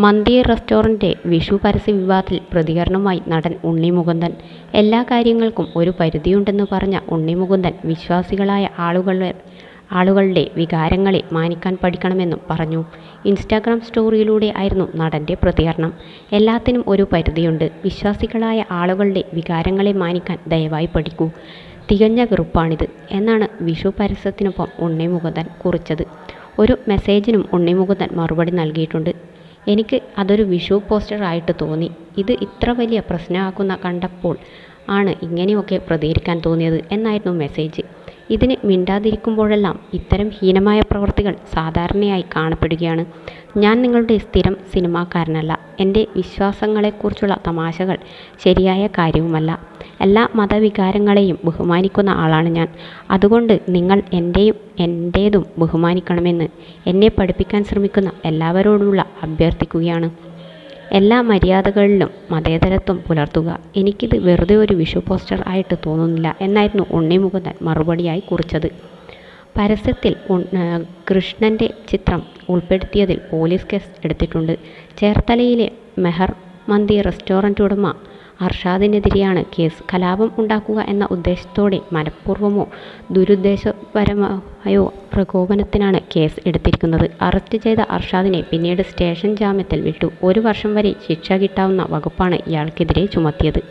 മന്തി restaurant Vishu പരസ്യ വിവാദത്തിൽ പ്രതികരണവുമായി നടൻ ഉണ്ണി മുകുന്ദൻ. എല്ലാ കാര്യങ്ങൾക്കും ഒരു പരിധിയുണ്ടെന്ന് പറഞ്ഞ ഉണ്ണി മുകുന്ദൻ വിശ്വാസികളായ ആളുകളുടെ വികാരങ്ങളെ മാനിക്കാൻ പഠിക്കണമെന്നും പറഞ്ഞു. ഇൻസ്റ്റാഗ്രാം സ്റ്റോറിയിലൂടെ ആയിരുന്നു നടന്റെ പ്രതികരണം. എല്ലാത്തിനും ഒരു പരിധിയുണ്ട്. വിശ്വാസികളായ ആളുകളുടെ വികാരങ്ങളെ മാനിക്കാൻ ദയവായി പഠിക്കൂ. തികഞ്ഞ വെറുപ്പാണിത് എന്നാണ് വിഷു പരസ്യത്തിനൊപ്പം ഉണ്ണി മുകുന്ദൻ കുറിച്ചത്. ഒരു മെസ്സേജിനും ഉണ്ണി മുകുന്ദൻ മറുപടി നൽകിയിട്ടുണ്ട്. എനിക്ക് അതൊരു വിഷു പോസ്റ്റർ ആയിട്ട് തോന്നി. ഇത് ഇത്ര വലിയ പ്രശ്നമാക്കുന്ന കണ്ടപ്പോൾ ആണ് ഇങ്ങനെയൊക്കെ പ്രതികരിക്കാൻ തോന്നിയത് എന്നായിരുന്നു മെസ്സേജ്. ഇതിന് മിണ്ടാതിരിക്കുമ്പോഴെല്ലാം ഇത്തരം ഹീനമായ പ്രവൃത്തികൾ സാധാരണയായി കാണപ്പെടുകയാണ്. ഞാൻ നിങ്ങളുടെ സ്ഥിരം സിനിമാക്കാരനല്ല. എൻ്റെ വിശ്വാസങ്ങളെക്കുറിച്ചുള്ള തമാശകൾ ശരിയായ കാര്യവുമല്ല. എല്ലാ മതവികാരങ്ങളെയും ബഹുമാനിക്കുന്ന ആളാണ് ഞാൻ. അതുകൊണ്ട് നിങ്ങൾ എൻ്റേതും ബഹുമാനിക്കണമെന്ന് എന്നെ പഠിപ്പിക്കാൻ ശ്രമിക്കുന്ന എല്ലാവരോടുമുള്ള അഭ്യർത്ഥിക്കുകയാണ്. എല്ലാ മര്യാദകളിലും മതേതരത്വം പുലർത്തുക. എനിക്കിത് വെറുതെ ഒരു വിഷു പോസ്റ്റർ ആയിട്ട് തോന്നുന്നില്ല എന്നായിരുന്നു ഉണ്ണി മുകുന്ദൻ മറുപടിയായി കുറിച്ചത്. പരസ്യത്തിൽ കൃഷ്ണൻ്റെ ചിത്രം ഉൾപ്പെടുത്തിയതിൽ പോലീസ് കേസ് എടുത്തിട്ടുണ്ട്. ചേർത്തലയിലെ മെഹർ മന്തി റെസ്റ്റോറന്റ് ഉടമ അർഷാദിനെതിരെയാണ് കേസ്. കലാപം ഉണ്ടാക്കുക എന്ന ഉദ്ദേശത്തോടെ മനഃപൂർവ്വമോ ദുരുദ്ദേശപരമായോ പ്രകോപനത്തിനാണ് കേസ് എടുത്തിരിക്കുന്നത്. അറസ്റ്റ് ചെയ്ത അർഷാദിനെ പിന്നീട് സ്റ്റേഷൻ ജാമ്യത്തിൽ വിട്ടു. 1 വർഷം വരെ ശിക്ഷ കിട്ടാവുന്ന വകുപ്പാണ് ഇയാൾക്കെതിരെ ചുമത്തിയത്.